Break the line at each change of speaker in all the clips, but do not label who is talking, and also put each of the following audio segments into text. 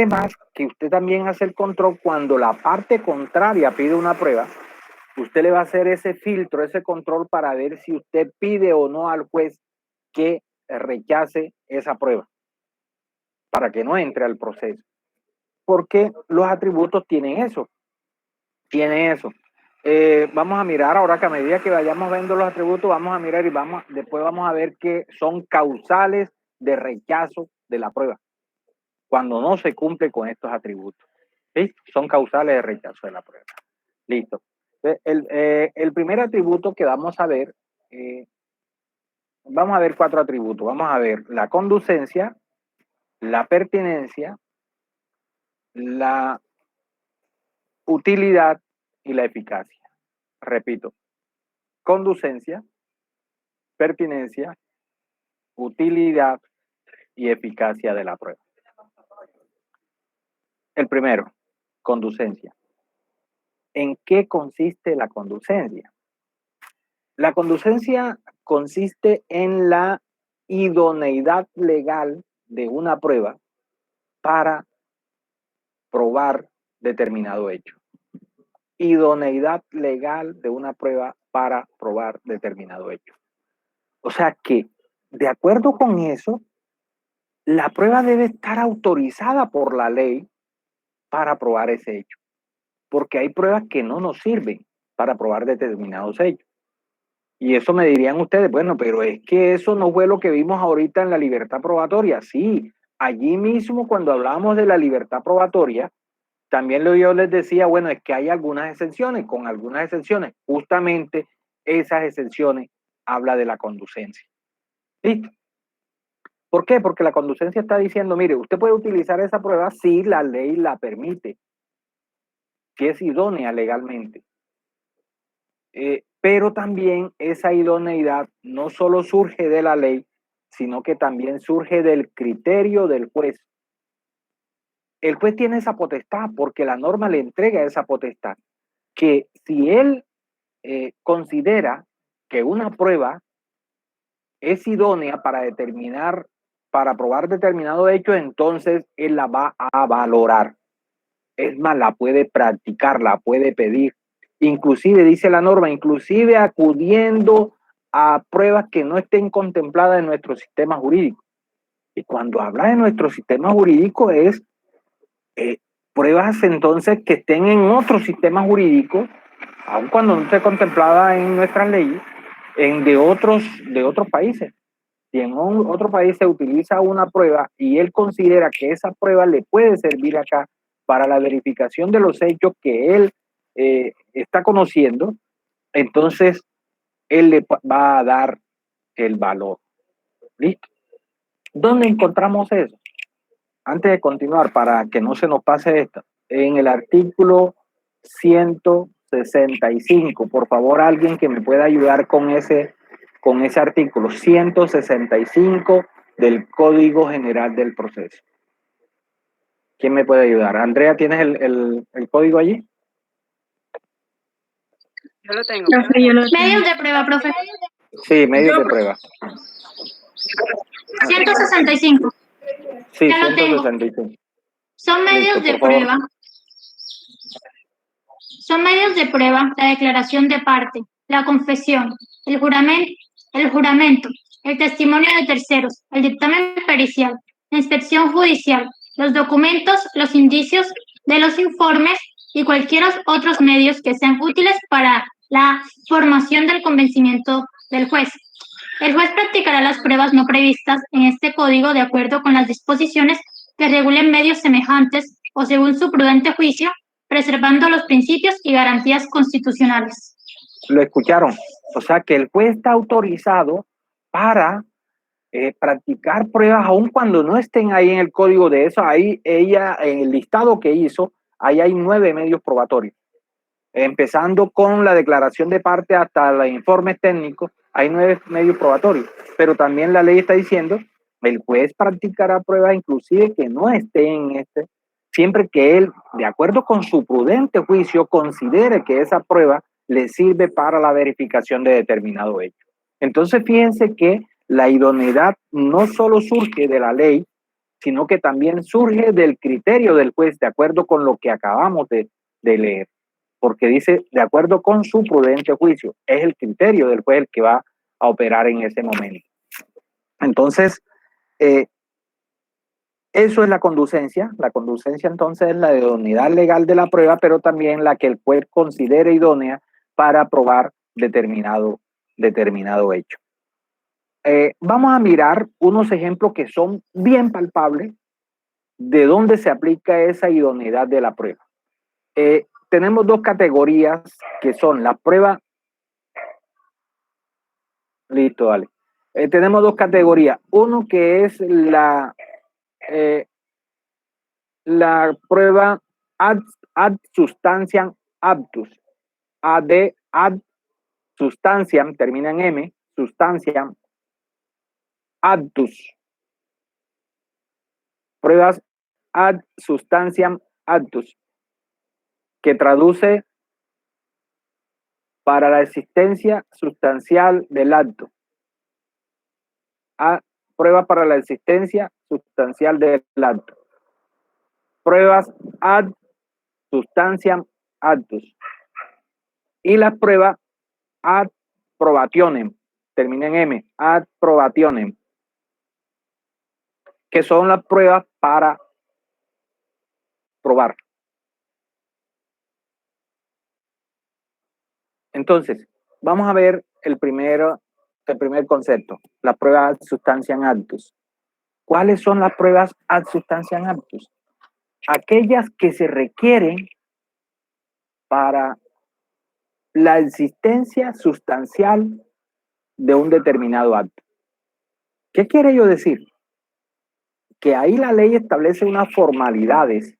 Además, que usted también hace el control cuando la parte contraria pide una prueba, usted le va a hacer ese filtro, ese control para ver si usted pide o no al juez que rechace esa prueba, para que no entre al proceso. Porque los atributos tienen eso. Vamos a mirar ahora que a medida que vayamos viendo los atributos, vamos a mirar y después vamos a ver que son causales de rechazo de la prueba, cuando no se cumple con estos atributos. ¿Sí? Son causales de rechazo de la prueba. Listo. El primer atributo que vamos a ver 4 atributos. Vamos a ver la conducencia, la pertinencia, la utilidad y la eficacia. Repito, conducencia, pertinencia, utilidad y eficacia de la prueba. El primero, conducencia. ¿En qué consiste la conducencia? La conducencia consiste en la idoneidad legal de una prueba para probar determinado hecho. Idoneidad legal de una prueba para probar determinado hecho. O sea que, de acuerdo con eso, la prueba debe estar autorizada por la ley para probar ese hecho. Porque hay pruebas que no nos sirven para probar determinados hechos. Y eso me dirían ustedes, bueno, pero es que eso no fue lo que vimos ahorita en la libertad probatoria. Sí, allí mismo cuando hablábamos de la libertad probatoria, también yo les decía, bueno, es que hay algunas exenciones, con algunas exenciones. Justamente esas exenciones habla de la conducencia. ¿Listo? ¿Por qué? Porque la conducencia está diciendo, mire, usted puede utilizar esa prueba si la ley la permite, si es idónea legalmente. Pero también esa idoneidad no solo surge de la ley, sino que también surge del criterio del juez. El juez tiene esa potestad porque la norma le entrega esa potestad, que si él considera que una prueba es idónea para probar determinado hecho, entonces él la va a valorar. Es más, la puede practicar, la puede pedir. Inclusive, dice la norma, inclusive acudiendo a pruebas que no estén contempladas en nuestro sistema jurídico. Y cuando habla de nuestro sistema jurídico es pruebas entonces que estén en otro sistema jurídico, aun cuando no esté contemplada en nuestras leyes, de otros países. Si en otro país se utiliza una prueba y él considera que esa prueba le puede servir acá para la verificación de los hechos que él está conociendo, entonces él le va a dar el valor. ¿Listo? ¿Dónde encontramos eso? Antes de continuar, para que no se nos pase esto, en el artículo 165, por favor, alguien que me pueda ayudar con ese artículo 165 del Código General del Proceso. ¿Quién me puede ayudar? Andrea, ¿tienes el código allí?
Yo lo tengo.
Medios de prueba, profe.
Sí, medios de prueba.
165.
Sí,
Ya lo tengo.
165.
Son medios de prueba. Son medios de prueba la declaración de parte, la confesión, el juramento, el testimonio de terceros, el dictamen pericial, la inspección judicial, los documentos, los indicios de los informes y cualquier otros medios que sean útiles para la formación del convencimiento del juez. El juez practicará las pruebas no previstas en este código de acuerdo con las disposiciones que regulen medios semejantes o según su prudente juicio, preservando los principios y garantías constitucionales.
Lo escucharon. O sea que el juez está autorizado para practicar pruebas aun cuando no estén ahí en el código de eso. Ahí ella, en el listado que hizo, ahí hay 9 medios probatorios. Empezando con la declaración de parte hasta los informes técnicos, hay 9 medios probatorios. Pero también la ley está diciendo, el juez practicará pruebas inclusive que no estén en siempre que él, de acuerdo con su prudente juicio, considere que esa prueba le sirve para la verificación de determinado hecho. Entonces, fíjense que la idoneidad no solo surge de la ley, sino que también surge del criterio del juez, de acuerdo con lo que acabamos de leer. Porque dice, de acuerdo con su prudente juicio, es el criterio del juez el que va a operar en ese momento. Entonces, eso es la conducencia. La conducencia entonces es la idoneidad legal de la prueba, pero también la que el juez considere idónea para probar determinado hecho. Vamos a mirar unos ejemplos que son bien palpables de dónde se aplica esa idoneidad de la prueba. Tenemos dos categorías que son la prueba. Listo, dale. Tenemos dos categorías. Uno que es la prueba ad substantiam aptus. Ad substantiam, termina en M, substantiam aptus. Pruebas ad substantiam aptus, que traduce para la existencia sustancial del acto. Prueba para la existencia sustancial del acto. Pruebas ad substantiam actus. Y la prueba ad probationem, termina en M, ad probationem, que son las pruebas para probar. Entonces, vamos a ver el primer concepto, la prueba ad substantiam actus. ¿Cuáles son las pruebas ad substantiam actus? Aquellas que se requieren para la existencia sustancial de un determinado acto. ¿Qué quiere yo decir? Que ahí la ley establece unas formalidades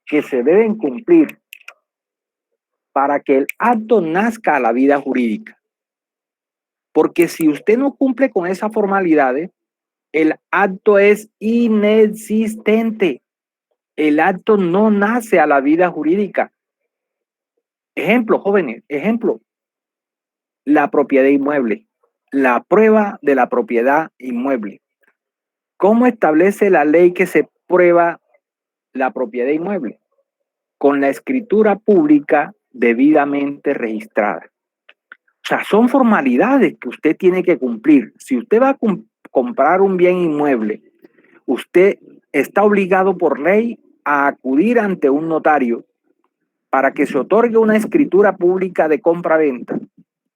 que se deben cumplir para que el acto nazca a la vida jurídica. Porque si usted no cumple con esas formalidades, el acto es inexistente. El acto no nace a la vida jurídica. Ejemplo, jóvenes, ejemplo. La propiedad inmueble. La prueba de la propiedad inmueble. ¿Cómo establece la ley que se prueba la propiedad inmueble? Con la escritura pública debidamente registrada. O sea, son formalidades que usted tiene que cumplir. Si usted va a comprar un bien inmueble, usted está obligado por ley a acudir ante un notario para que se otorgue una escritura pública de compra-venta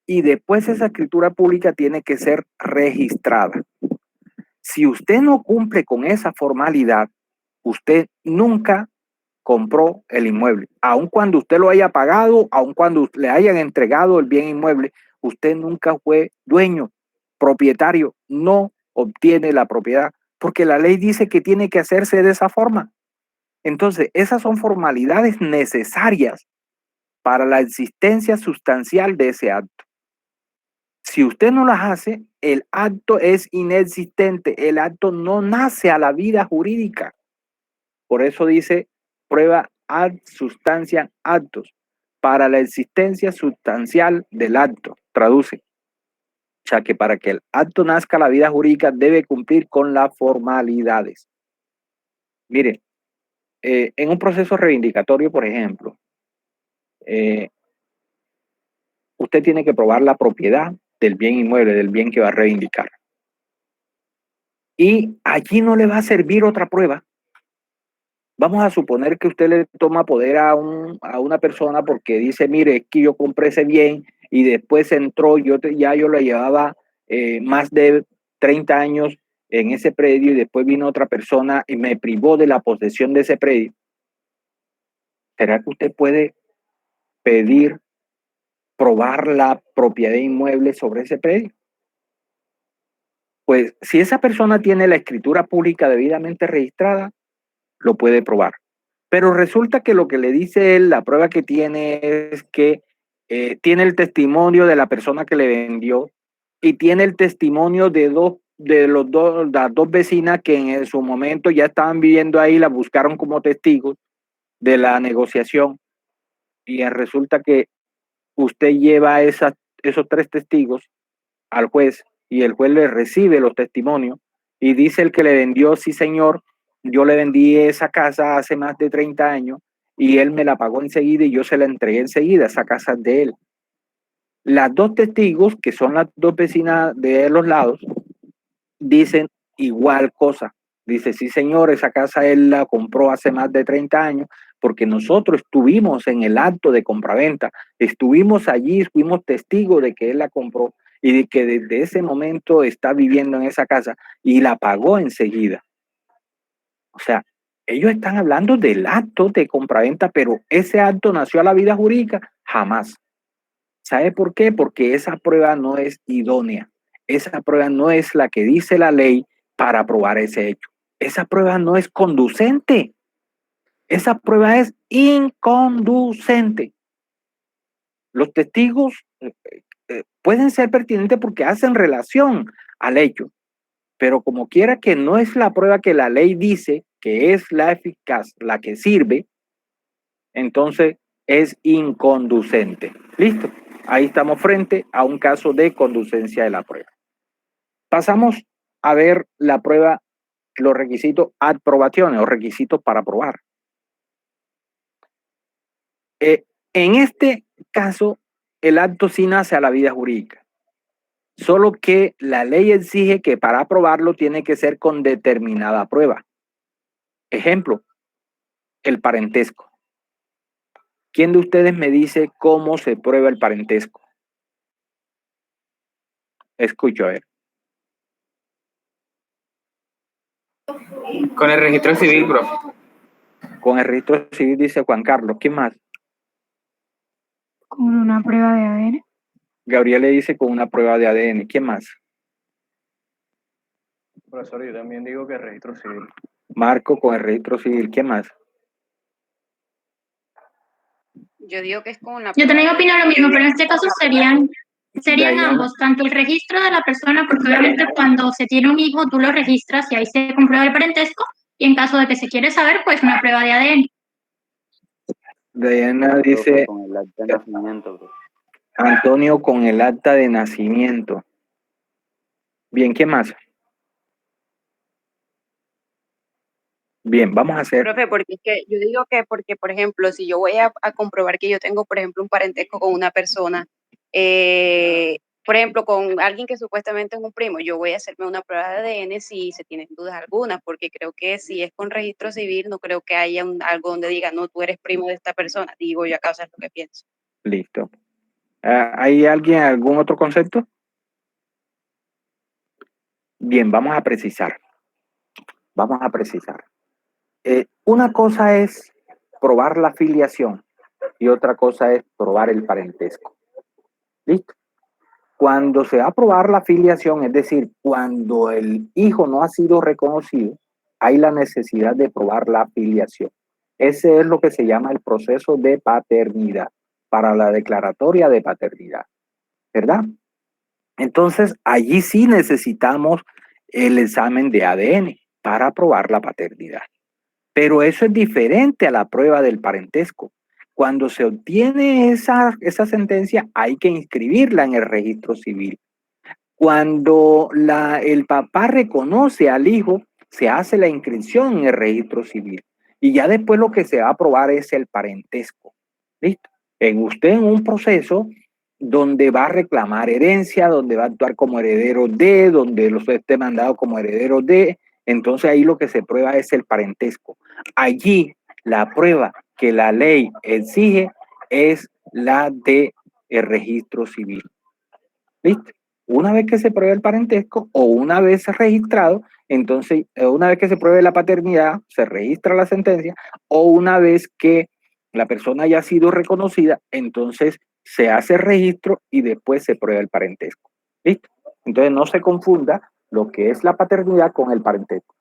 y después esa escritura pública tiene que ser registrada. Si usted no cumple con esa formalidad, usted nunca compró el inmueble. Aun cuando usted lo haya pagado, aun cuando le hayan entregado el bien inmueble, usted nunca fue dueño, propietario, no obtiene la propiedad, porque la ley dice que tiene que hacerse de esa forma. Entonces, esas son formalidades necesarias para la existencia sustancial de ese acto. Si usted no las hace, el acto es inexistente, el acto no nace a la vida jurídica. Por eso dice prueba ad substantiam actus, para la existencia sustancial del acto, traduce. O sea que para que el acto nazca a la vida jurídica debe cumplir con las formalidades. Mire, en un proceso reivindicatorio, por ejemplo, usted tiene que probar la propiedad del bien inmueble, del bien que va a reivindicar. Y allí no le va a servir otra prueba. Vamos a suponer que usted le toma poder a una persona porque dice, mire, es que yo compré ese bien y después entró, yo lo llevaba más de 30 años en ese predio y después vino otra persona y me privó de la posesión de ese predio. ¿Será que usted puede pedir probar la propiedad inmueble sobre ese predio? Pues si esa persona tiene la escritura pública debidamente registrada, lo puede probar. Pero resulta que lo que le dice él, la prueba que tiene es que tiene el testimonio de la persona que le vendió y tiene el testimonio de las dos vecinas que en su momento ya estaban viviendo ahí, la buscaron como testigos de la negociación y resulta que usted lleva esos 3 testigos al juez y el juez le recibe los testimonios y dice el que le vendió, sí señor, yo le vendí esa casa hace más de 30 años y él me la pagó enseguida y yo se la entregué enseguida, esa casa es de él. Las dos testigos, que son las dos vecinas de los lados, dicen igual cosa. Dice, sí señor, esa casa él la compró hace más de 30 años porque nosotros estuvimos en el acto de compraventa, estuvimos allí, fuimos testigos de que él la compró y de que desde ese momento está viviendo en esa casa y la pagó enseguida. O sea, ellos están hablando del acto de compraventa, pero ese acto nació a la vida jurídica, jamás. ¿Sabe por qué? Porque esa prueba no es idónea. Esa prueba no es la que dice la ley para probar ese hecho. Esa prueba no es conducente. Esa prueba es inconducente. Los testigos pueden ser pertinentes porque hacen relación al hecho, pero como quiera que no es la prueba que la ley dice que es la eficaz, la que sirve, entonces es inconducente. ¿Listo? Ahí estamos frente a un caso de conducencia de la prueba. Pasamos a ver la prueba, los requisitos aprobaciones o requisitos para aprobar. En este caso, el acto sí nace a la vida jurídica, solo que la ley exige que para aprobarlo tiene que ser con determinada prueba. Ejemplo, el parentesco. ¿Quién de ustedes me dice cómo se prueba el parentesco? Escucho, a ver.
Con el registro civil, bro.
Con el registro civil, dice Juan Carlos. ¿Quién más?
Con una prueba de ADN.
Gabriel le dice con una prueba de ADN. ¿Quién más?
Profesor, yo también digo que el registro civil.
Marco con el registro civil. ¿Quién más?
Yo digo que es con la
Yo también opino lo mismo, pero en este caso serían
Diana.
ambos, tanto el registro de la persona, porque obviamente cuando se tiene un hijo tú lo registras y ahí se comprueba el parentesco, y en caso de que se quiere saber, pues una prueba de ADN.
Diana dice
con el acta de nacimiento, bro.
Antonio con el acta de nacimiento. Bien, ¿qué más? Bien, vamos a hacer.
Profe, porque es que yo digo que porque, por ejemplo, si yo voy a comprobar que yo tengo, por ejemplo, un parentesco con una persona, por ejemplo, con alguien que supuestamente es un primo, yo voy a hacerme una prueba de ADN si se tienen dudas algunas, porque creo que si es con registro civil, no creo que haya algo donde diga, no, tú eres primo de esta persona. Digo yo, a causa de lo que pienso.
Listo. ¿Hay alguien, algún otro concepto? Bien, vamos a precisar. Vamos a precisar. Una cosa es probar la filiación y otra cosa es probar el parentesco. ¿Listo? Cuando se va a probar la filiación, es decir, cuando el hijo no ha sido reconocido, hay la necesidad de probar la filiación. Ese es lo que se llama el proceso de paternidad, para la declaratoria de paternidad, ¿verdad? Entonces, allí sí necesitamos el examen de ADN para probar la paternidad. Pero eso es diferente a la prueba del parentesco. Cuando se obtiene esa sentencia, hay que inscribirla en el registro civil. Cuando el papá reconoce al hijo, se hace la inscripción en el registro civil. Y ya después lo que se va a aprobar es el parentesco. ¿Listo? Usted en un proceso donde va a reclamar herencia, donde va a actuar como heredero de, donde lo esté mandado como heredero de, entonces ahí lo que se prueba es el parentesco. Allí la prueba que la ley exige es la de el registro civil. ¿Listo? Una vez que se pruebe el parentesco o una vez registrado, entonces una vez que se pruebe la paternidad, se registra la sentencia, o una vez que la persona haya sido reconocida, entonces se hace el registro y después se prueba el parentesco. ¿Listo? Entonces no se confunda lo que es la paternidad con el parentesco.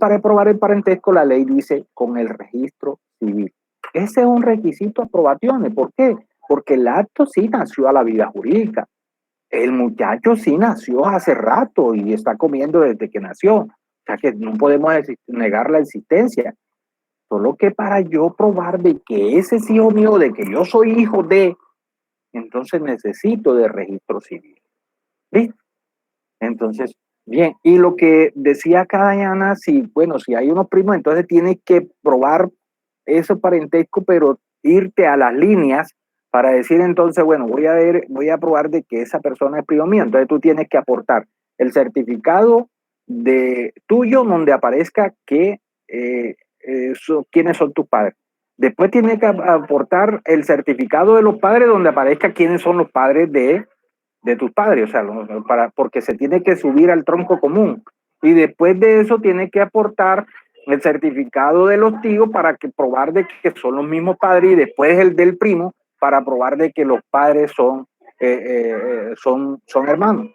Para probar el parentesco, la ley dice con el registro civil. Ese es un requisito aprobaciones. ¿Por qué? Porque el acto sí nació a la vida jurídica. El muchacho sí nació hace rato y está comiendo desde que nació. O sea que no podemos negar la existencia. Solo que para yo probar de que ese es hijo mío, de que yo soy hijo de, entonces necesito de registro civil. ¿Listo? Entonces, Bien, y lo que decía acá Dayana, si hay unos primos, entonces tienes que probar ese parentesco, pero irte a las líneas para decir entonces, bueno, voy a probar de que esa persona es primo mío. Entonces tú tienes que aportar el certificado de tuyo donde aparezca que quiénes son tus padres. Después tienes que aportar el certificado de los padres donde aparezca quiénes son los padres de tus padres, o sea, porque se tiene que subir al tronco común. Y después de eso tiene que aportar el certificado de los tíos para que probar de que son los mismos padres, y después el del primo para probar de que los padres son hermanos.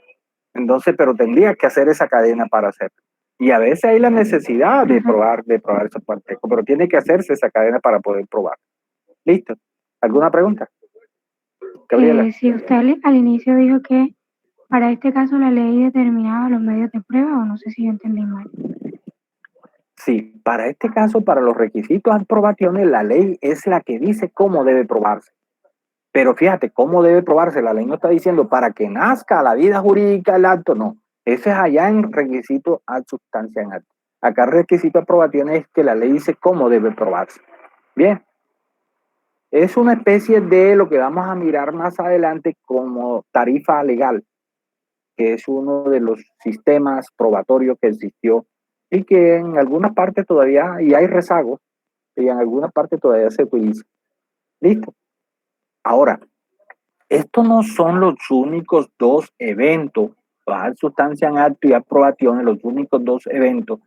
Entonces, pero tendrías que hacer esa cadena para hacerlo. Y a veces hay la necesidad de probar esos parentescos, pero tiene que hacerse esa cadena para poder probar. ¿Listo? ¿Alguna pregunta? Gabriela.
Si usted al inicio dijo que para este caso la ley determinaba los medios de prueba, o no sé si yo entendí mal.
Sí, para este caso, para los requisitos aprobaciones, la ley es la que dice cómo debe probarse. Pero fíjate, ¿cómo debe probarse? La ley no está diciendo para que nazca la vida jurídica el acto, no. Eso es allá en requisito ad sustancia en acto. Acá el requisito aprobaciones es que la ley dice cómo debe probarse. Bien. Es una especie de lo que vamos a mirar más adelante como tarifa legal, que es uno de los sistemas probatorios que existió y que en algunas partes todavía, y hay rezagos, y en algunas partes todavía se utiliza. ¿Listo? Ahora, estos no son los únicos dos eventos, bajar sustancia en acto y aprobación, los únicos dos eventos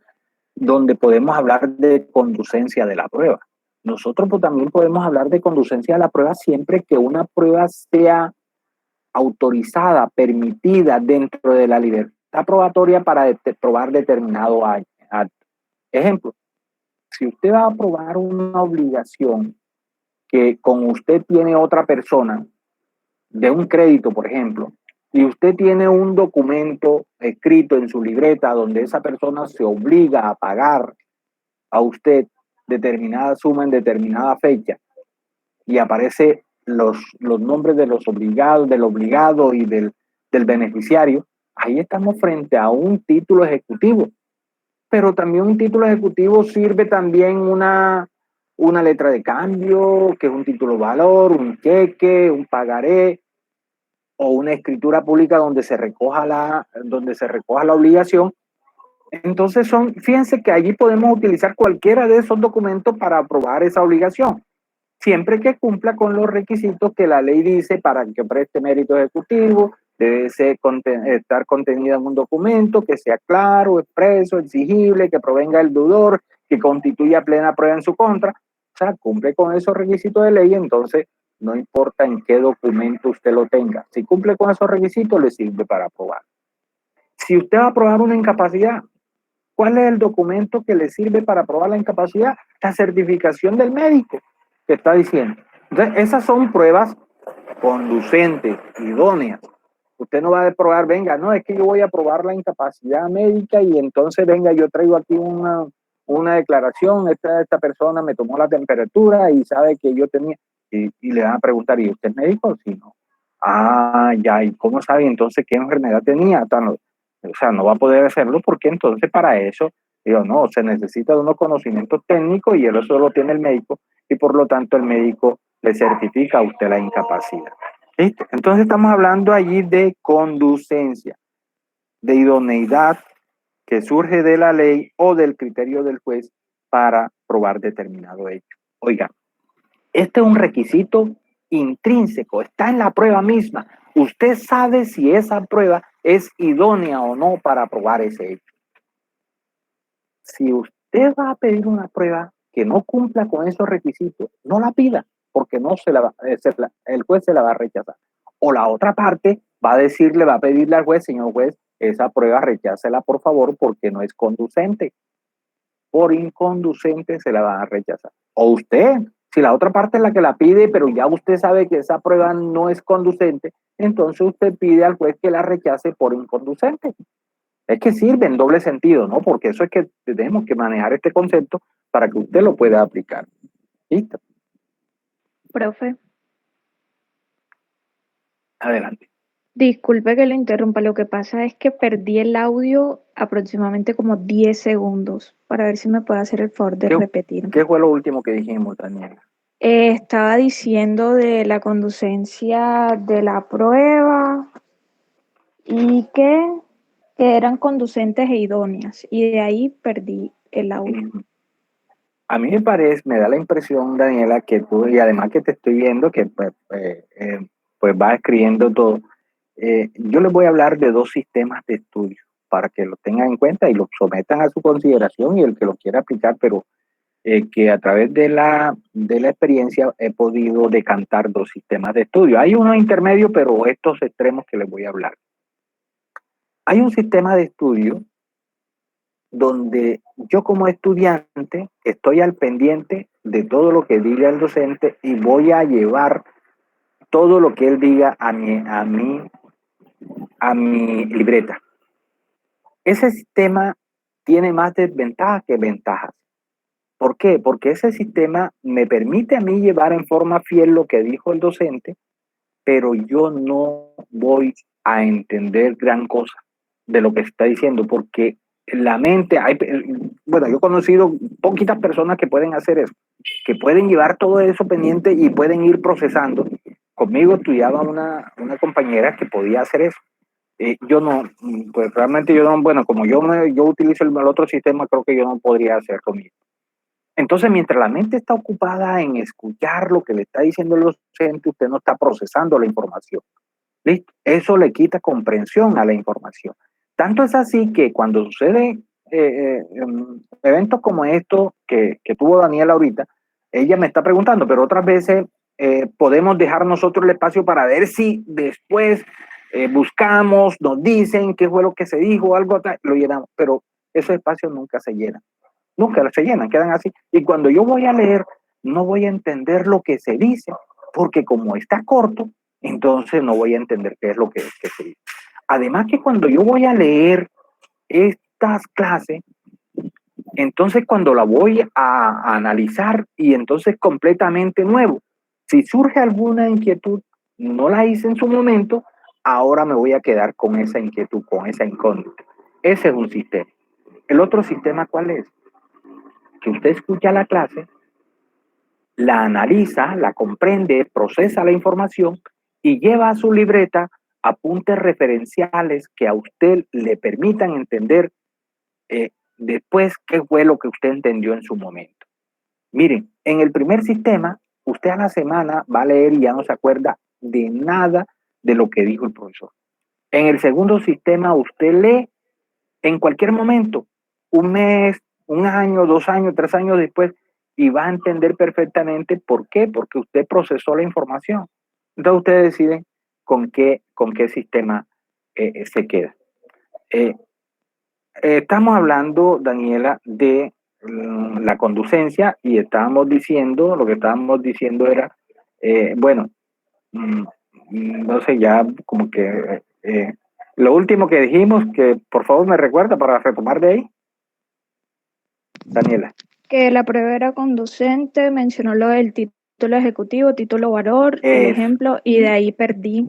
donde podemos hablar de conducencia de la prueba. Nosotros también podemos hablar de conducencia de la prueba siempre que una prueba sea autorizada, permitida dentro de la libertad probatoria para probar determinado acto. Ejemplo, si usted va a probar una obligación que con usted tiene otra persona, de un crédito, por ejemplo, y usted tiene un documento escrito en su libreta donde esa persona se obliga a pagar a usted determinada suma en determinada fecha, y aparece los nombres de los obligados, del obligado y del beneficiario, ahí estamos frente a un título ejecutivo. Pero también un título ejecutivo sirve también una letra de cambio, que es un título de valor, un cheque, un pagaré, o una escritura pública donde se recoja la obligación. Entonces fíjense que allí podemos utilizar cualquiera de esos documentos para aprobar esa obligación, siempre que cumpla con los requisitos que la ley dice para que preste mérito ejecutivo. Debe estar contenida en un documento que sea claro, expreso, exigible, que provenga del deudor, que constituya plena prueba en su contra. O sea, cumple con esos requisitos de ley, entonces no importa en qué documento usted lo tenga. Si cumple con esos requisitos, le sirve para aprobar. Si usted va a aprobar una incapacidad, ¿cuál es el documento que le sirve para aprobar la incapacidad? La certificación del médico que está diciendo. Entonces, esas son pruebas conducentes, idóneas. Usted no va a probar, venga, no, es que yo voy a probar la incapacidad médica y entonces, venga, yo traigo aquí una declaración, esta persona me tomó la temperatura y sabe que yo tenía, y le van a preguntar, ¿y usted es médico? Sí, no. Ah, ya, ¿y cómo sabe entonces qué enfermedad tenía? O sea, no va a poder hacerlo porque entonces para eso, digo, no, se necesita de unos conocimientos técnicos y eso lo tiene el médico y por lo tanto el médico le certifica a usted la incapacidad. ¿Listo? Entonces estamos hablando allí de conducencia, de idoneidad que surge de la ley o del criterio del juez para probar determinado hecho. Oigan, este es un requisito intrínseco, está en la prueba misma. Usted sabe si esa prueba es idónea o no para probar ese hecho. Si usted va a pedir una prueba que no cumpla con esos requisitos, no la pida, porque no el juez se la va a rechazar. O la otra parte va a pedirle al juez, señor juez, esa prueba rechácela por favor porque no es conducente. Por inconducente se la van a rechazar. O usted, si la otra parte es la que la pide, pero ya usted sabe que esa prueba no es conducente, entonces usted pide al juez que la rechace por inconducente. Es que sirve en doble sentido, ¿no? Porque eso es que tenemos que manejar este concepto para que usted lo pueda aplicar. ¿Listo?
Profe.
Adelante.
Disculpe que le interrumpa, lo que pasa es que perdí el audio aproximadamente como 10 segundos para ver si me puede hacer el favor de repetir.
¿Qué fue lo último que dijimos, Daniela?
Estaba diciendo de la conducencia de la prueba y que eran conducentes e idóneas, y de ahí perdí el audio.
A mí me da la impresión, Daniela, que tú, y además que te estoy viendo que pues vas escribiendo todo, yo les voy a hablar de dos sistemas de estudio para que lo tengan en cuenta y lo sometan a su consideración, y el que lo quiera aplicar, pero que a través de la experiencia he podido decantar dos sistemas de estudio. Hay uno intermedio, pero estos extremos que les voy a hablar. Hay un sistema de estudio donde yo como estudiante estoy al pendiente de todo lo que diga el docente y voy a llevar todo lo que él diga a mi libreta. Ese sistema tiene más desventajas que ventajas. ¿Por qué? Porque ese sistema me permite a mí llevar en forma fiel lo que dijo el docente, pero yo no voy a entender gran cosa de lo que está diciendo, porque la mente, bueno, yo he conocido poquitas personas que pueden hacer eso, que pueden llevar todo eso pendiente y pueden ir procesando. Conmigo estudiaba una compañera que podía hacer eso. Yo no, pues realmente yo no, bueno, como yo utilizo el otro sistema, creo que yo no podría hacer conmigo. Entonces, mientras la mente está ocupada en escuchar lo que le está diciendo el docente, usted no está procesando la información. ¿Listo? Eso le quita comprensión a la información. Tanto es así que cuando sucede eventos como estos que tuvo Daniela ahorita, ella me está preguntando, pero otras veces podemos dejar nosotros el espacio para ver si después buscamos, nos dicen qué fue lo que se dijo, algo tal, lo llenamos, pero esos espacios nunca se llenan. Nunca se llenan, quedan así. Y cuando yo voy a leer, no voy a entender lo que se dice, porque como está corto, entonces no voy a entender qué es lo que se dice. Además que cuando yo voy a leer estas clases, entonces cuando la voy a analizar y entonces completamente nuevo, si surge alguna inquietud, no la hice en su momento, ahora me voy a quedar con esa inquietud, con esa incógnita. Ese es un sistema. El otro sistema, ¿cuál es? Que usted escucha la clase, la analiza, la comprende, procesa la información y lleva a su libreta apuntes referenciales que a usted le permitan entender después qué fue lo que usted entendió en su momento. Miren, en el primer sistema, usted a la semana va a leer y ya no se acuerda de nada de lo que dijo el profesor. En el segundo sistema, usted lee en cualquier momento, un mes, un año, 2 años, 3 años después, y va a entender perfectamente por qué, porque usted procesó la información. Entonces ustedes deciden con qué sistema se queda. Estamos hablando, Daniela, de la conducencia, y lo que estábamos diciendo era, bueno, no sé, ya como que lo último que dijimos, que por favor me recuerda para retomar de ahí, Daniela.
Que la prueba era conducente, mencionó lo del título ejecutivo, título valor, el ejemplo, y de ahí perdí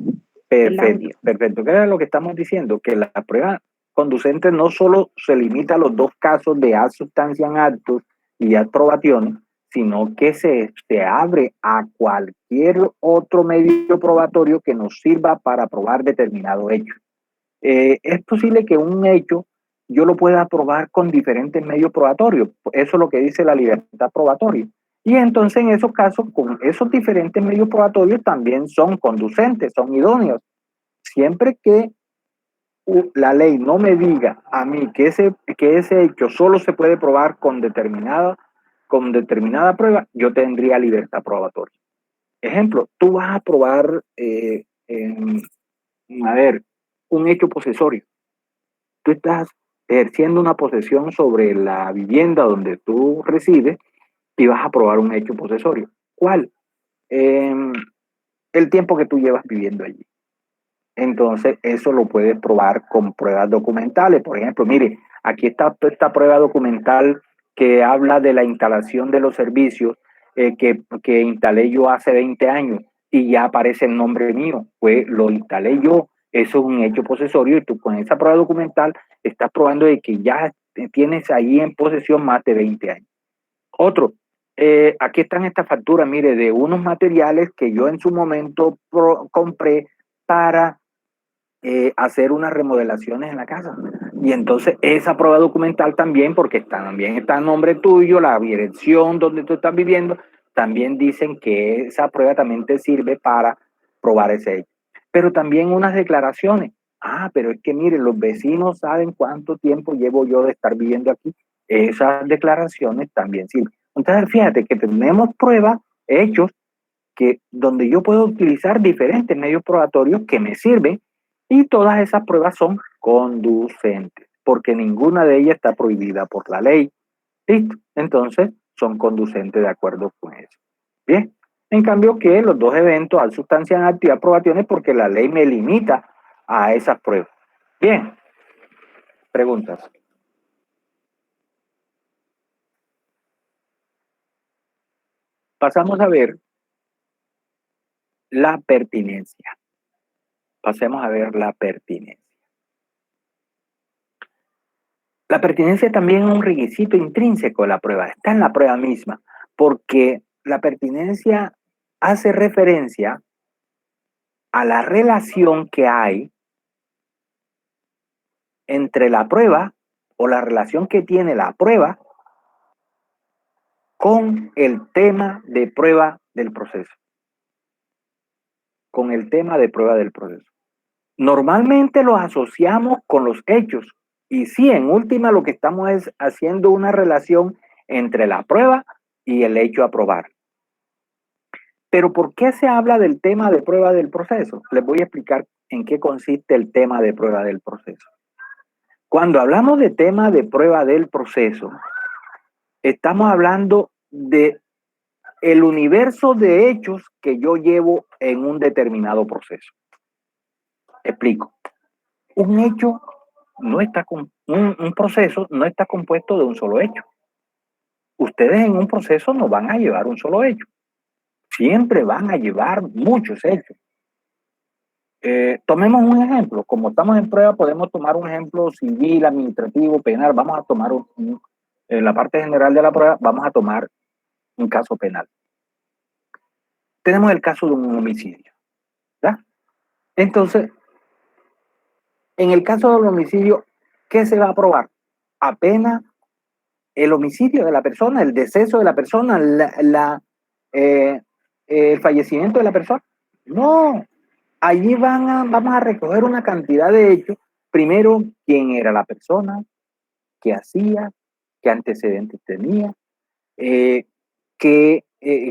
el audio.
Perfecto. ¿Qué era lo que estamos diciendo? Que la prueba conducente no solo se limita a los dos casos de ad substantiam actus y ad probationem, sino que se abre a cualquier otro medio probatorio que nos sirva para probar determinado hecho. Es posible que un hecho yo lo pueda probar con diferentes medios probatorios. Eso es lo que dice la libertad probatoria. Y entonces en esos casos, con esos diferentes medios probatorios también son conducentes, son idóneos. Siempre que la ley no me diga a mí que ese hecho solo se puede probar con determinada prueba, yo tendría libertad probatoria. Ejemplo, tú vas a probar, un hecho posesorio. Tú estás ejerciendo una posesión sobre la vivienda donde tú resides y vas a probar un hecho posesorio. ¿Cuál? El tiempo que tú llevas viviendo allí. Entonces, eso lo puedes probar con pruebas documentales. Por ejemplo, mire, aquí está esta prueba documental que habla de la instalación de los servicios que instalé yo hace 20 años y ya aparece el nombre mío. Pues lo instalé yo Eso es un hecho posesorio y tú con esa prueba documental estás probando de que ya tienes ahí en posesión más de 20 años. Otro, aquí están estas facturas, mire, de unos materiales que yo en su momento compré para hacer unas remodelaciones en la casa. Y entonces esa prueba documental también, porque también está a nombre tuyo, la dirección donde tú estás viviendo, también dicen que esa prueba también te sirve para probar ese hecho. Pero también unas declaraciones. Ah, pero es que miren, los vecinos saben cuánto tiempo llevo yo de estar viviendo aquí. Esas declaraciones también sirven. Entonces, fíjate que tenemos pruebas, hechos, que donde yo puedo utilizar diferentes medios probatorios que me sirven y todas esas pruebas son conducentes, porque ninguna de ellas está prohibida por la ley. ¿Listo? Entonces, son conducentes de acuerdo con eso. Bien. En cambio que los dos eventos al sustancian actividad probaciones porque la ley me limita a esas pruebas. Bien. Preguntas. Pasamos a ver la pertinencia. Pasemos a ver la pertinencia. La pertinencia también es un requisito intrínseco de la prueba, está en la prueba misma, porque la pertinencia hace referencia a la relación que hay entre la prueba o la relación que tiene la prueba con el tema de prueba del proceso. Con el tema de prueba del proceso. Normalmente los asociamos con los hechos y sí, en última lo que estamos es haciendo una relación entre la prueba y el hecho a probar. Pero ¿por qué se habla del tema de prueba del proceso? Les voy a explicar en qué consiste el tema de prueba del proceso. Cuando hablamos de tema de prueba del proceso, estamos hablando de el universo de hechos que yo llevo en un determinado proceso. Explico. Un hecho no está un proceso no está compuesto de un solo hecho. Ustedes en un proceso no van a llevar un solo hecho. Siempre van a llevar muchos hechos. Tomemos un ejemplo. Como estamos en prueba, podemos tomar un ejemplo civil, administrativo, penal. Vamos a tomar en la parte general de la prueba, vamos a tomar un caso penal. Tenemos el caso de un homicidio, ¿verdad? Entonces, en el caso del homicidio, ¿qué se va a probar? Apenas el homicidio de la persona, el deceso de la persona, el fallecimiento de la persona. No, allí vamos a recoger una cantidad de hechos. Primero, quién era la persona, qué hacía, qué antecedentes tenía,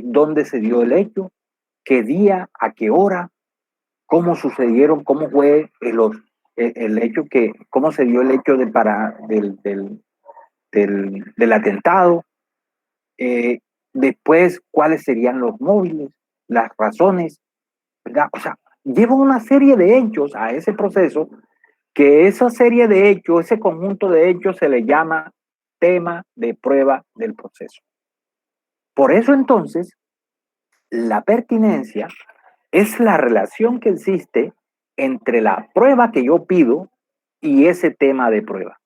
dónde se dio el hecho, qué día, a qué hora, cómo sucedieron, cómo fue el hecho cómo se dio el hecho del atentado, después cuáles serían los móviles, las razones, ¿verdad? O sea, lleva una serie de hechos a ese proceso, que esa serie de hechos, ese conjunto de hechos se le llama tema de prueba del proceso. Por eso entonces, la pertinencia es la relación que existe entre la prueba que yo pido y ese tema de prueba.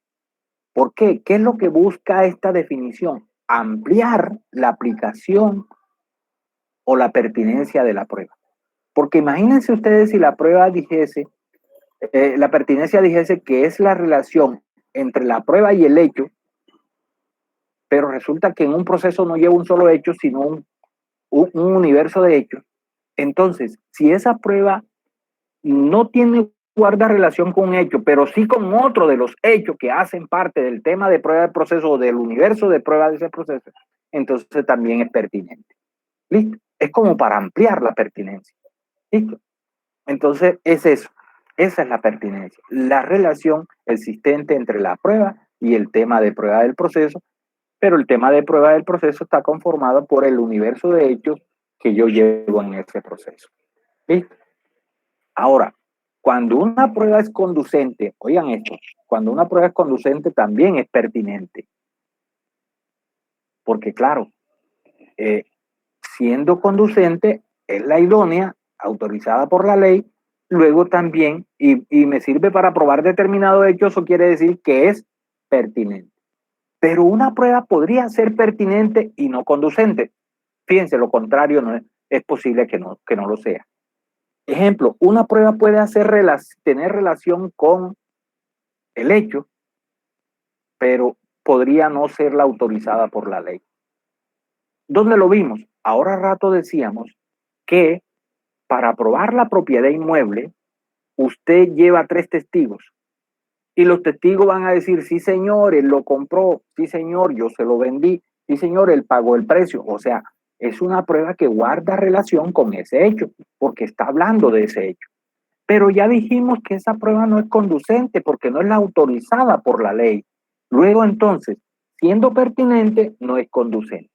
¿Por qué? ¿Qué es lo que busca esta definición? Ampliar la aplicación o la pertinencia de la prueba. Porque imagínense ustedes si la prueba dijese, la pertinencia dijese que es la relación entre la prueba y el hecho, pero resulta que en un proceso no lleva un solo hecho, sino un universo de hechos. Entonces, si esa prueba no guarda relación con un hecho, pero sí con otro de los hechos que hacen parte del tema de prueba del proceso o del universo de prueba de ese proceso, entonces también es pertinente. ¿Listo? Es como para ampliar la pertinencia. ¿Listo? Entonces es eso. Esa es la pertinencia. La relación existente entre la prueba y el tema de prueba del proceso, pero el tema de prueba del proceso está conformado por el universo de hechos que yo llevo en ese proceso. ¿Listo? Ahora, cuando una prueba es conducente, oigan esto, cuando una prueba es conducente también es pertinente. Porque claro, siendo conducente, es la idónea, autorizada por la ley, luego también, y me sirve para probar determinado hecho, eso quiere decir que es pertinente. Pero una prueba podría ser pertinente y no conducente. Fíjense, lo contrario no es posible que no lo sea. Ejemplo, una prueba puede tener relación con el hecho, pero podría no ser la autorizada por la ley. ¿Dónde lo vimos? Ahora rato decíamos que para probar la propiedad inmueble, usted lleva 3 testigos y los testigos van a decir, sí señor, él lo compró, sí señor, yo se lo vendí, sí señor, él pagó el precio. O sea, es una prueba que guarda relación con ese hecho, porque está hablando de ese hecho. Pero ya dijimos que esa prueba no es conducente porque no es la autorizada por la ley. Luego entonces, siendo pertinente, no es conducente.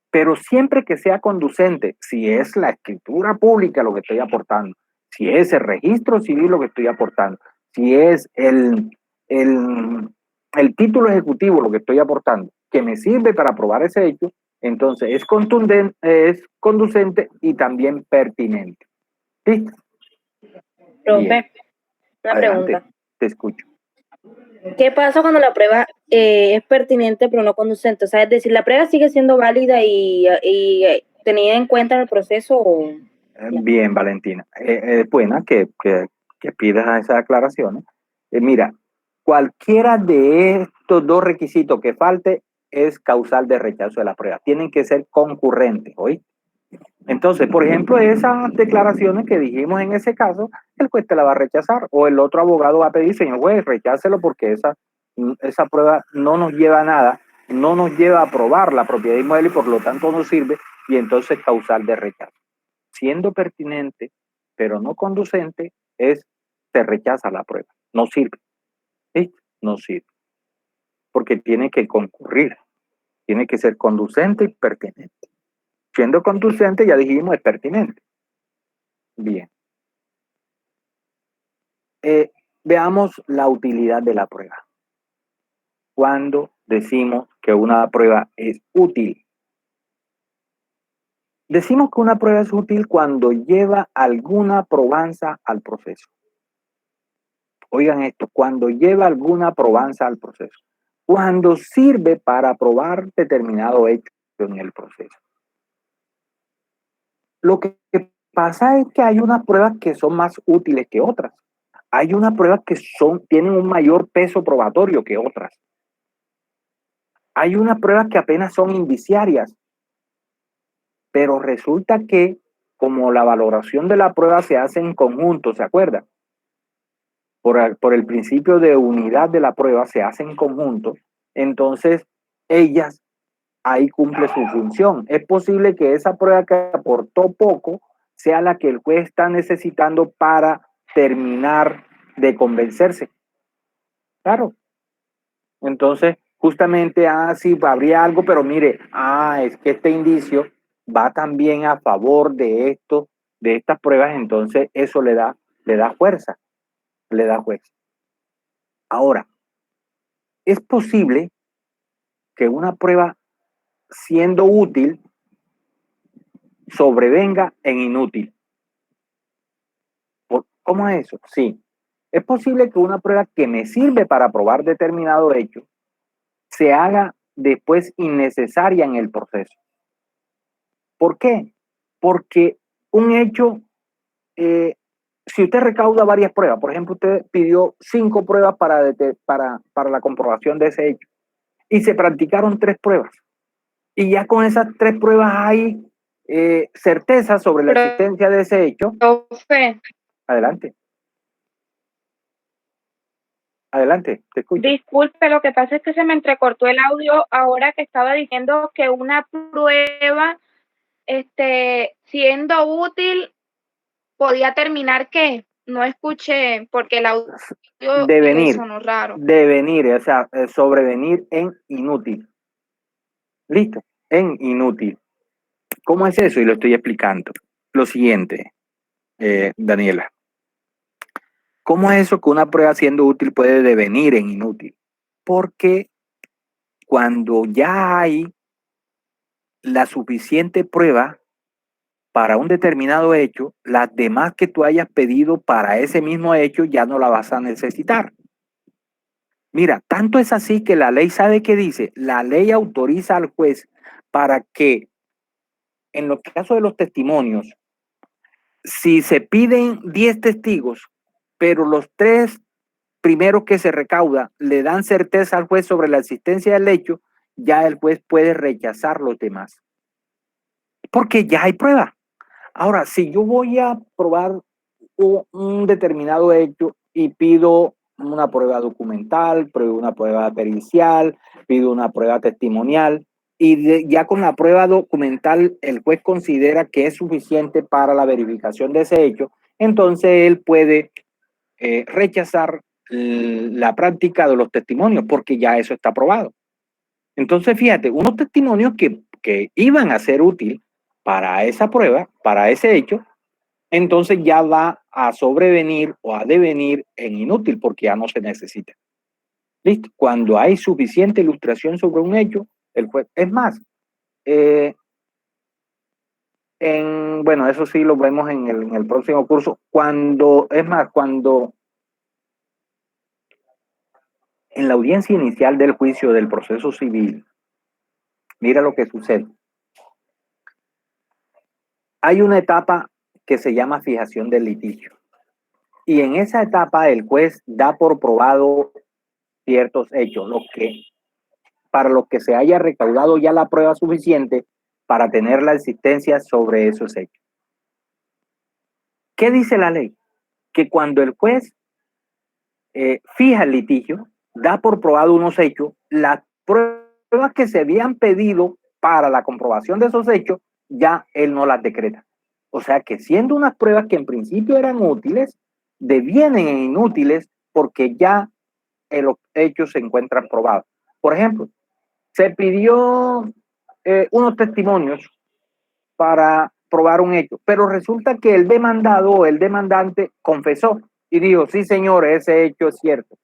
Pero siempre que sea conducente, si es la escritura pública lo que estoy aportando, si es el registro civil lo que estoy aportando, si es el título ejecutivo lo que estoy aportando, que me sirve para probar ese hecho, entonces es contundente, es conducente y también pertinente. ¿Sí?
Profe,
Bien.
una
Adelante,
pregunta.
te escucho.
¿Qué pasa cuando la prueba es pertinente pero no conducente? O sea, es decir, la prueba sigue siendo válida y tenida en cuenta en el proceso.
Bien, Valentina. Es buena que pidas esas aclaraciones. Mira, cualquiera de estos 2 requisitos que falte es causal de rechazo de la prueba. Tienen que ser concurrentes, ¿oí? Entonces, por ejemplo, esas declaraciones que dijimos en ese caso, el juez te la va a rechazar o el otro abogado va a pedir, señor juez, rechácelo porque esa prueba no nos lleva a nada, no nos lleva a probar la propiedad inmueble y por lo tanto no sirve y entonces causal de rechazo. Siendo pertinente, pero no conducente, se rechaza la prueba, no sirve, ¿sí? No sirve, porque tiene que concurrir, tiene que ser conducente y pertinente. Siendo conducente, ya dijimos, es pertinente. Bien. Veamos la utilidad de la prueba. Cuando decimos que una prueba es útil. Decimos que una prueba es útil cuando lleva alguna probanza al proceso. Oigan esto, cuando lleva alguna probanza al proceso. Cuando sirve para probar determinado hecho en el proceso. Lo que pasa es que hay unas pruebas que son más útiles que otras. Hay unas pruebas que tienen un mayor peso probatorio que otras. Hay unas pruebas que apenas son indiciarias, pero resulta que como la valoración de la prueba se hace en conjunto, ¿se acuerdan? Por el principio de unidad de la prueba se hace en conjunto, entonces ellas ahí cumple su función. Es posible que esa prueba que aportó poco sea la que el juez está necesitando para terminar de convencerse. Claro. Entonces, justamente, sí, habría algo, pero mire, es que este indicio va también a favor de esto, de estas pruebas, entonces eso le da fuerza, le da fuerza. Ahora, es posible que una prueba siendo útil sobrevenga en inútil. ¿Cómo es eso? Sí. Es posible que una prueba que me sirve para probar determinado hecho se haga después innecesaria en el proceso. ¿Por qué? Porque un hecho, si usted recauda varias pruebas, por ejemplo, usted pidió 5 pruebas para la comprobación de ese hecho y se practicaron 3 pruebas. Y ya con esas 3 pruebas hay certeza sobre la existencia de ese hecho.
Profe.
Adelante. Adelante, te escucho.
Disculpe, lo que pasa es que se me entrecortó el audio ahora que estaba diciendo que una prueba, siendo útil, podía terminar ¿qué? No escuché porque el audio sonó raro.
Devenir, o sea, sobrevenir en inútil. ¿Listo? En inútil. ¿Cómo es eso? Y lo estoy explicando. Lo siguiente, Daniela. ¿Cómo es eso que una prueba siendo útil puede devenir en inútil? Porque cuando ya hay la suficiente prueba para un determinado hecho, las demás que tú hayas pedido para ese mismo hecho ya no la vas a necesitar. Mira, tanto es así que la ley, ¿sabe qué dice? La ley autoriza al juez para que, en los casos de los testimonios, si se piden 10 testigos, pero los 3 primeros que se recauda le dan certeza al juez sobre la existencia del hecho, ya el juez puede rechazar los demás. Porque ya hay prueba. Ahora, si yo voy a probar un determinado hecho y pido una prueba documental, pido una prueba pericial, pido una prueba testimonial, y ya con la prueba documental el juez considera que es suficiente para la verificación de ese hecho, entonces él puede rechazar la práctica de los testimonios porque ya eso está probado. Entonces, fíjate, unos testimonios que iban a ser útiles para esa prueba, para ese hecho, entonces ya va a sobrevenir o a devenir en inútil porque ya no se necesita. ¿Listo? Cuando hay suficiente ilustración sobre un hecho, el juez, es más, bueno, eso sí lo vemos en el próximo curso, cuando en la audiencia inicial del juicio del proceso civil, mira lo que sucede. Hay una etapa que se llama fijación del litigio. Y en esa etapa el juez da por probado ciertos hechos, para los que se haya recaudado ya la prueba suficiente para tener la existencia sobre esos hechos. ¿Qué dice la ley? Que cuando el juez fija el litigio, da por probado unos hechos, las pruebas que se habían pedido para la comprobación de esos hechos, ya él no las decreta. O sea que siendo unas pruebas que en principio eran útiles, devienen inútiles porque ya los hechos se encuentran probados. Por ejemplo, se pidió unos testimonios para probar un hecho, pero resulta que el demandado o el demandante confesó y dijo, sí señor, ese hecho es cierto.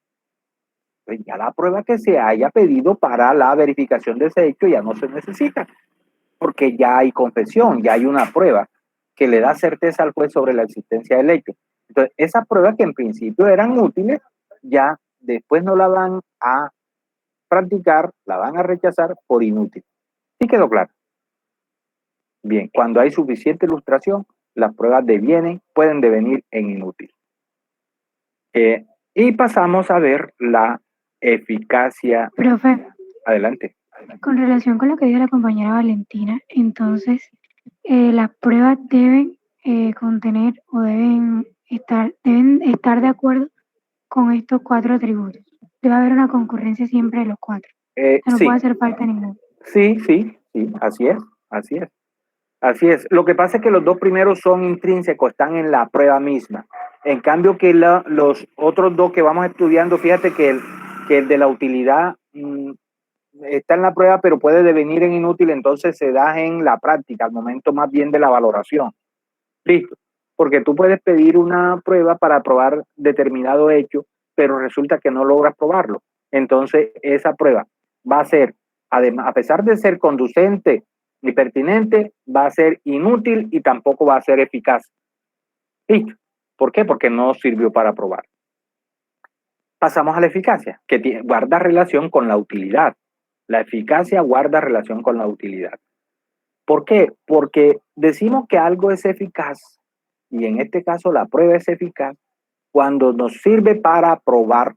Pues ya la prueba que se haya pedido para la verificación de ese hecho ya no se necesita, porque ya hay confesión, ya hay una prueba que le da certeza al juez sobre la existencia del hecho. Entonces, esas pruebas que en principio eran útiles, ya después no la van a practicar, la van a rechazar por inútil. ¿Sí quedó claro? Bien, cuando hay suficiente ilustración, las pruebas pueden devenir en inútil. Y pasamos a ver la eficacia.
Profe,
Adelante.
con relación con lo que dijo la compañera Valentina, entonces las pruebas deben contener o deben estar de acuerdo con estos 4 atributos. Debe haber una concurrencia siempre de los 4. No
Sí.
puede hacer falta ninguno.
Sí, así es. Lo que pasa es que los 2 primeros son intrínsecos, están en la prueba misma. En cambio que los otros 2 que vamos estudiando, fíjate que el de la utilidad está en la prueba, pero puede devenir en inútil, entonces se da en la práctica, al momento más bien de la valoración. Listo. Porque tú puedes pedir una prueba para probar determinado hecho, pero resulta que no logras probarlo. Entonces, esa prueba va a ser, además, a pesar de ser conducente y pertinente, va a ser inútil y tampoco va a ser eficaz. ¿Listo? ¿Por qué? Porque no sirvió para probar. Pasamos a la eficacia, que guarda relación con la utilidad. La eficacia guarda relación con la utilidad. ¿Por qué? Porque decimos que algo es eficaz, y en este caso la prueba es eficaz, cuando nos sirve para probar,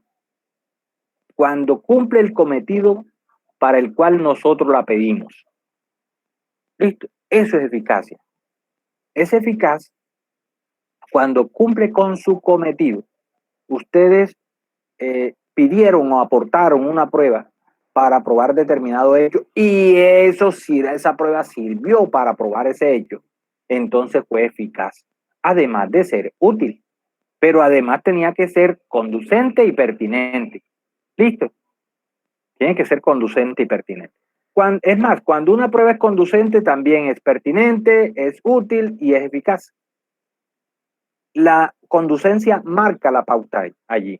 cuando cumple el cometido para el cual nosotros la pedimos. ¿Listo? Eso es eficacia. Es eficaz cuando cumple con su cometido. Ustedes pidieron o aportaron una prueba para probar determinado hecho y esa prueba sirvió para probar ese hecho, entonces fue eficaz, además de ser útil, pero además tenía que ser conducente y pertinente. ¿Listo? Tiene que ser conducente y pertinente. Es más, cuando una prueba es conducente también es pertinente, es útil y es eficaz. La conducencia marca la pauta allí.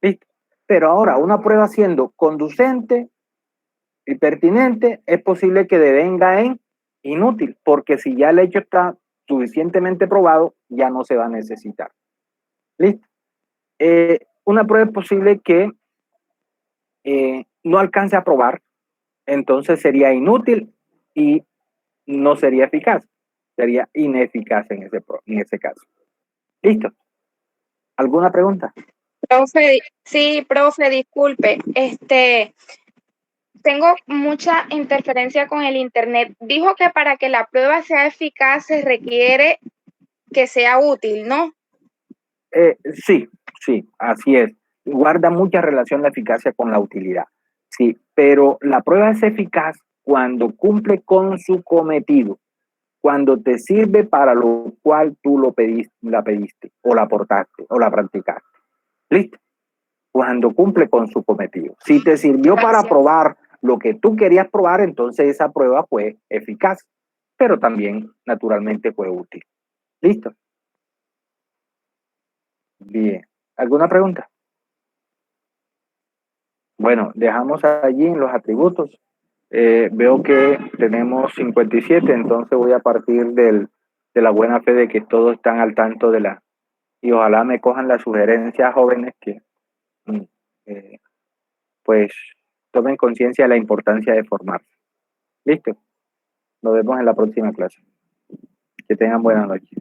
¿Listo? Pero ahora, una prueba siendo conducente y pertinente, es posible que devenga en inútil, porque si ya el hecho está suficientemente probado, ya no se va a necesitar. ¿Listo? Una prueba es posible que no alcance a probar, entonces sería inútil y no sería eficaz. Sería ineficaz en ese caso. ¿Listo? ¿Alguna pregunta?
Profe, sí, profe, disculpe. Tengo mucha interferencia con el internet. Dijo que para que la prueba sea eficaz se requiere que sea útil, ¿no?
Sí, así es. Guarda mucha relación la eficacia con la utilidad. Sí, pero la prueba es eficaz cuando cumple con su cometido, cuando te sirve para lo cual tú la pediste, o la aportaste, o la practicaste. ¿Listo? Cuando cumple con su cometido. Si te sirvió para probar lo que tú querías probar, entonces esa prueba fue eficaz, pero también naturalmente fue útil. ¿Listo? Bien. ¿Alguna pregunta? Bueno, dejamos allí en los atributos. Veo que tenemos 57, entonces voy a partir de la buena fe de que todos están al tanto y ojalá me cojan las sugerencias, jóvenes, que pues tomen conciencia de la importancia de formarse. ¿Listo? Nos vemos en la próxima clase. Que tengan buena noche.